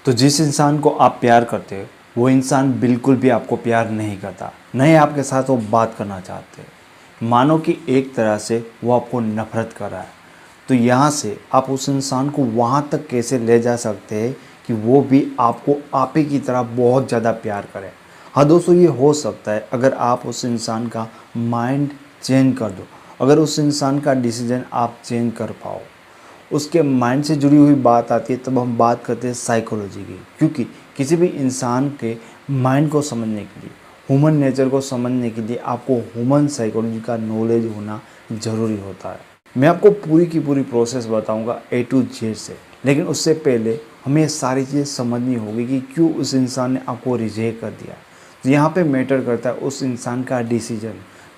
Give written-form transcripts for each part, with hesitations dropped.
तो जिस इंसान को आप प्यार करते हो वो इंसान बिल्कुल भी आपको प्यार नहीं करता, न ही आपके साथ वो बात करना चाहते। मानो कि एक तरह से वो आपको नफरत कर रहा है। तो यहाँ से आप उस इंसान को वहाँ तक कैसे ले जा सकते हैं कि वो भी आपको आप ही की तरह बहुत ज़्यादा प्यार करे। हाँ दोस्तों, ये हो सकता है अगर आप उस इंसान का माइंड चेंज कर दो, अगर उस इंसान का डिसीजन आप चेंज कर पाओ। उसके माइंड से जुड़ी हुई बात आती है तब हम बात करते हैं साइकोलॉजी की, क्योंकि किसी भी इंसान के माइंड को समझने के लिए, ह्यूमन नेचर को समझने के लिए आपको ह्यूमन साइकोलॉजी का नॉलेज होना ज़रूरी होता है। मैं आपको पूरी की पूरी प्रोसेस बताऊंगा A to Z से, लेकिन उससे पहले हमें ये सारी चीज़ें समझनी होगी कि क्यों उस इंसान ने आपको रिजेक्ट कर दिया। तो यहाँ पे मैटर करता है उस इंसान का डिसीजन।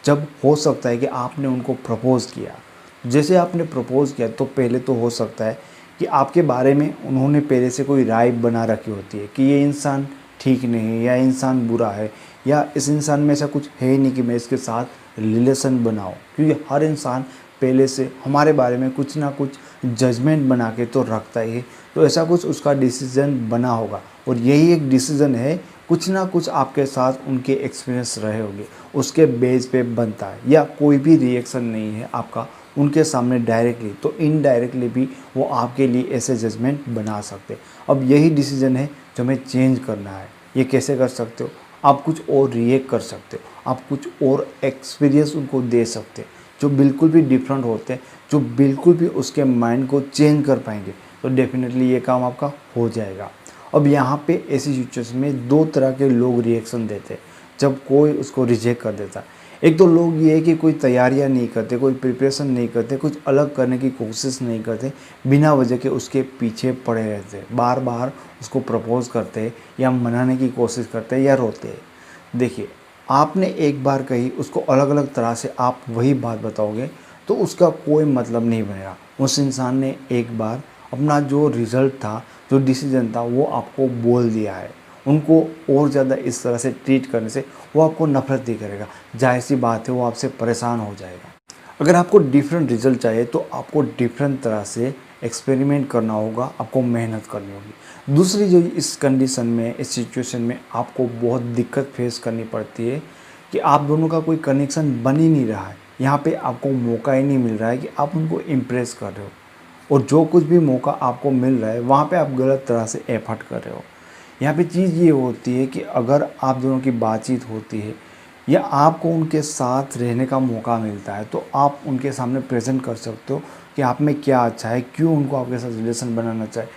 जब हो सकता है कि आपने उनको प्रपोज़ किया, जैसे आपने प्रपोज़ किया तो पहले तो हो सकता है कि आपके बारे में उन्होंने पहले से कोई राय बना रखी होती है कि ये इंसान ठीक नहीं है या इंसान बुरा है या इस इंसान में ऐसा कुछ है ही नहीं कि मैं इसके साथ रिलेशन बनाऊं, क्योंकि हर इंसान पहले से हमारे बारे में कुछ ना कुछ जजमेंट बना के तो रखता ही है। तो ऐसा कुछ उसका डिसीज़न बना होगा और यही एक डिसीज़न है, कुछ ना कुछ आपके साथ उनके एक्सपीरियंस रहे होंगे, उसके बेस पे बनता है। या कोई भी रिएक्शन नहीं है आपका उनके सामने डायरेक्टली, तो इनडायरेक्टली भी वो आपके लिए ऐसे जजमेंट बना सकते हैं। अब यही डिसीजन है जो हमें चेंज करना है। ये कैसे कर सकते हो? आप कुछ और रिएक्ट कर सकते हो, आप कुछ और एक्सपीरियंस उनको दे सकते हैं जो बिल्कुल भी डिफरेंट होते हैं, जो बिल्कुल भी उसके माइंड को चेंज कर पाएंगे। तो डेफिनेटली ये काम आपका हो जाएगा। अब यहाँ पे ऐसी सिचुएशन में दो तरह के लोग रिएक्शन देते हैं जब कोई उसको रिजेक्ट कर देता है। एक तो लोग ये है कि कोई तैयारियां नहीं करते, कोई प्रिपरेशन नहीं करते, कुछ अलग करने की कोशिश नहीं करते, बिना वजह के उसके पीछे पड़े रहते हैं, बार बार उसको प्रपोज करते हैं या मनाने की कोशिश करते हैं या रोते हैं। देखिए, आपने एक बार कही, उसको अलग अलग तरह से आप वही बात बताओगे तो उसका कोई मतलब नहीं बनेगा। उस इंसान ने एक बार अपना जो रिज़ल्ट था, जो डिसीजन था, वो आपको बोल दिया है। उनको और ज़्यादा इस तरह से ट्रीट करने से वो आपको नफरत ही करेगा। जाहिर सी बात है वो आपसे परेशान हो जाएगा। अगर आपको डिफरेंट रिजल्ट चाहिए तो आपको डिफरेंट तरह से एक्सपेरिमेंट करना होगा, आपको मेहनत करनी होगी। दूसरी जो इस कंडीशन में, इस सिचुएशन में आपको बहुत दिक्कत फेस करनी पड़ती है कि आप दोनों का कोई कनेक्शन बन ही नहीं रहा है। यहाँ पे आपको मौका ही नहीं मिल रहा है कि आप उनको इम्प्रेस कर रहे हो, और जो कुछ भी मौका आपको मिल रहा है वहाँ पे आप गलत तरह से एफर्ट कर रहे हो। यहाँ पे चीज़ ये होती है कि अगर आप दोनों की बातचीत होती है या आपको उनके साथ रहने का मौका मिलता है तो आप उनके सामने प्रेजेंट कर सकते हो कि आप में क्या अच्छा है, क्यों उनको आपके साथ रिलेशन बनाना चाहे।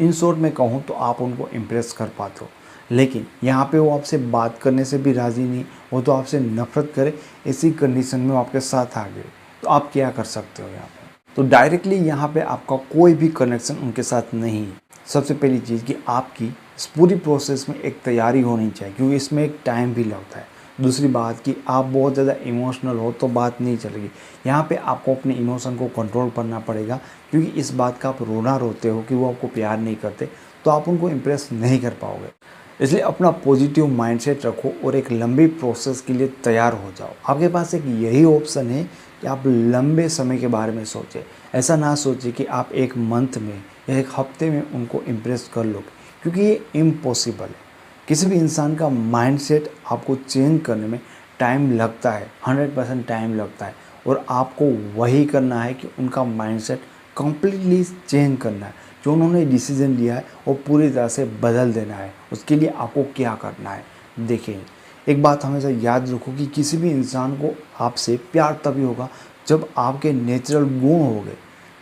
इन शॉर्ट में कहूँ तो आप उनको इम्प्रेस कर पाते हो। लेकिन यहाँ पे वो आपसे बात करने से भी राज़ी नहीं, वो तो आपसे नफरत करे। इसी कंडीशन में वो आपके साथ आ गए तो आप क्या कर सकते हो यहाँ पे? तो डायरेक्टली यहाँ पे आपका कोई भी कनेक्शन उनके साथ नहीं है। सबसे पहली चीज़ कि आपकी इस पूरी प्रोसेस में एक तैयारी होनी चाहिए, क्योंकि इसमें एक टाइम भी लगता है। दूसरी बात कि आप बहुत ज़्यादा इमोशनल हो तो बात नहीं चलेगी। यहाँ पे आपको अपने इमोशन को कंट्रोल करना पड़ेगा, क्योंकि इस बात का आप रोना रोते हो कि वो आपको प्यार नहीं करते तो आप उनको इम्प्रेस नहीं कर पाओगे। इसलिए अपना पॉजिटिव माइंडसेट रखो और एक लंबी प्रोसेस के लिए तैयार हो जाओ। आपके पास एक यही ऑप्शन है कि आप लंबे समय के बारे में सोचें। ऐसा ना सोचिए कि आप एक मंथ में या एक हफ्ते में उनको इम्प्रेस कर लोगे, क्योंकि ये इम्पॉसिबल है। किसी भी इंसान का माइंडसेट आपको चेंज करने में टाइम लगता है, 100% टाइम लगता है, और आपको वही करना है कि उनका माइंडसेट कम्प्लीटली चेंज करना है। जो उन्होंने डिसीजन लिया है वो पूरी तरह से बदल देना है। उसके लिए आपको क्या करना है? देखिए, एक बात हमेशा याद रखो कि किसी भी इंसान को आपसे प्यार तभी होगा जब आपके नेचुरल गुण होंगे,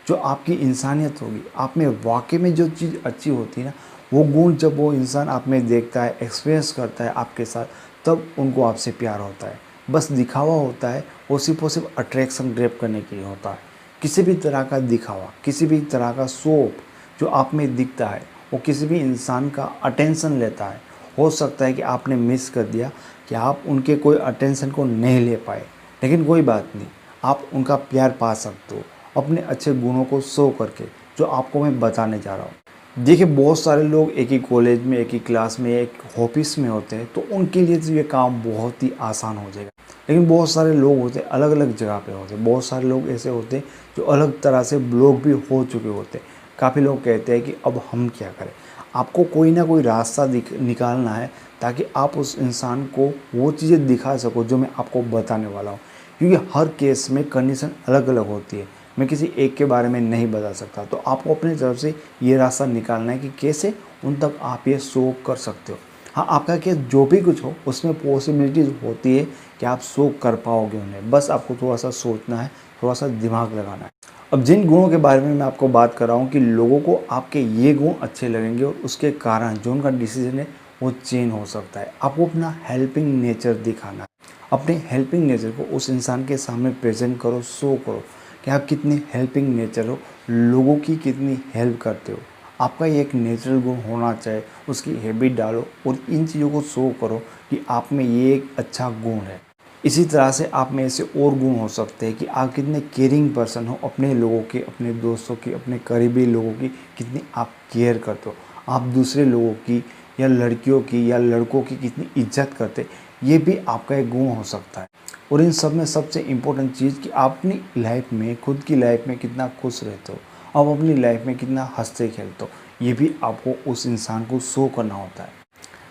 जो आपकी इंसानियत होगी, आप में वाकई में जो चीज़ अच्छी होती है ना, वो गुण जब वो इंसान आप में देखता है, एक्सपीरियंस करता है आपके साथ, तब उनको आपसे प्यार होता है। बस दिखावा होता है, वो सिर्फ और सिर्फ अट्रैक्शन ग्रैब करने के लिए होता है। किसी भी तरह का दिखावा, किसी भी तरह का शो जो आप में दिखता है, वो किसी भी इंसान का अटेंशन लेता है। हो सकता है कि आपने मिस कर दिया कि आप उनके कोई अटेंशन को नहीं ले पाए, लेकिन कोई बात नहीं, आप उनका प्यार पा सकते हो अपने अच्छे गुणों को शो करके, जो आपको मैं बताने जा रहा हूँ। देखिए, बहुत सारे लोग एक ही कॉलेज में, एक ही क्लास में, एक ऑफिस में होते हैं, तो उनके लिए तो ये काम बहुत ही आसान हो जाएगा। लेकिन बहुत सारे लोग होते हैं अलग अलग जगह पे होते हैं। बहुत सारे लोग ऐसे होते हैं जो अलग तरह से ब्लॉक भी हो चुके होते हैं। काफ़ी लोग कहते हैं कि अब हम क्या करें। आपको कोई ना कोई रास्ता निकालना है ताकि आप उस इंसान को वो चीज़ें दिखा सको जो मैं आपको बताने वाला हूँ। क्योंकि हर केस में कंडीशन अलग अलग होती है, मैं किसी एक के बारे में नहीं बता सकता। तो आपको अपनी तरफ से ये रास्ता निकालना है कि कैसे उन तक आप ये शो कर सकते हो। हाँ, आपका केस जो भी कुछ हो उसमें पॉसिबिलिटीज़ होती है कि आप शो कर पाओगे उन्हें, बस आपको थोड़ा सा सोचना है, थोड़ा सा दिमाग लगाना है। अब जिन गुणों के बारे में मैं आपको बात कर रहा हूँ कि लोगों को आपके ये गुण अच्छे लगेंगे और उसके कारण जो उनका डिसीजन है वो चेंज हो सकता है। आपको अपना हेल्पिंग नेचर दिखाना है। अपने हेल्पिंग नेचर को उस इंसान के सामने प्रेजेंट करो, शो करो कि आप कितने हेल्पिंग नेचर हो, लोगों की कितनी हेल्प करते हो। आपका ये एक नेचुरल गुण होना चाहिए, उसकी हैबिट डालो और इन चीज़ों को शो करो कि आप में ये एक अच्छा गुण है। इसी तरह से आप में ऐसे और गुण हो सकते हैं कि आप कितने केयरिंग पर्सन हो, अपने लोगों के, अपने दोस्तों की, अपने करीबी लोगों की कितनी आप केयर करते हो। आप दूसरे लोगों की या लड़कियों की या लड़कों की कितनी इज्जत करते, ये भी आपका एक गुण हो सकता है। और इन सब में सबसे इम्पोर्टेंट चीज़ कि आप अपनी लाइफ में, खुद की लाइफ में कितना खुश रहते हो, आप अपनी लाइफ में कितना हंसते खेलते हो, ये भी आपको उस इंसान को शो करना होता है।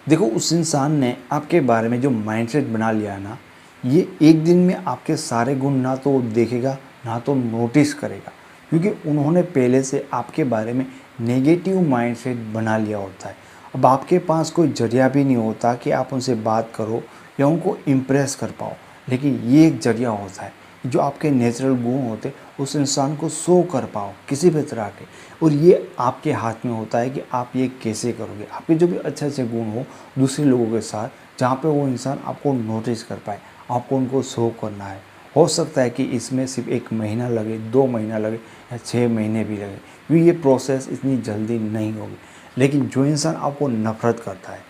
देखो, उस इंसान ने आपके बारे में जो माइंडसेट बना लिया है ना, ये एक दिन में आपके सारे गुण ना तो देखेगा ना तो नोटिस करेगा, क्योंकि उन्होंने पहले से आपके बारे में नेगेटिव माइंडसेट बना लिया होता है। अब आपके पास कोई जरिया भी नहीं होता कि आप उनसे बात करो या उनको इम्प्रेस कर पाओ, लेकिन ये एक जरिया होता है जो आपके नेचुरल गुण होते उस इंसान को शो कर पाओ किसी भी तरह के। और ये आपके हाथ में होता है कि आप ये कैसे करोगे। आपके जो भी अच्छे अच्छे गुण हो दूसरे लोगों के साथ, जहाँ पे वो इंसान आपको नोटिस कर पाए, आपको उनको शो करना है। हो सकता है कि इसमें सिर्फ 1 महीना लगे, 2 महीना लगे या 6 महीने भी लगे, क्योंकि ये प्रोसेस इतनी जल्दी नहीं होगी। लेकिन जो इंसान आपको नफरत करता है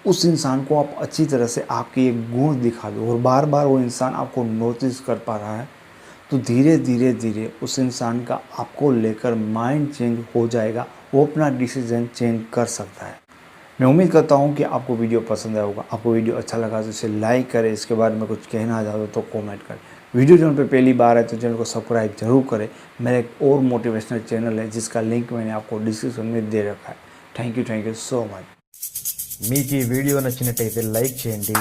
उस इंसान को आप अच्छी तरह से आपके एक गुण दिखा दो और बार बार वो इंसान आपको नोटिस कर पा रहा है, तो धीरे धीरे धीरे उस इंसान का आपको लेकर माइंड चेंज हो जाएगा, वो अपना डिसीजन चेंज कर सकता है। मैं उम्मीद करता हूँ कि आपको वीडियो पसंद आया होगा। आपको वीडियो अच्छा लगा तो इसे लाइक करें, इसके बारे में कुछ कहना चाहते तो कमेंट करें। वीडियो चैनल पे पहली बार है तो चैनल को सब्सक्राइब जरूर करें। मेरा एक और मोटिवेशनल चैनल है जिसका लिंक मैंने आपको डिस्क्रिप्शन में दे रखा है। Thank you so much. మీకు ఈ వీడియో నచ్చినట్టయితే లైక్ చేయండి,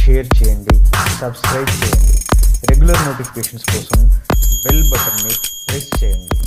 షేర్ చేయండి, సబ్స్క్రైబ్ చేయండి. రెగ్యులర్ నోటిఫికేషన్స్ కోసం బెల్ బటన్ని ప్రెస్ చేయండి.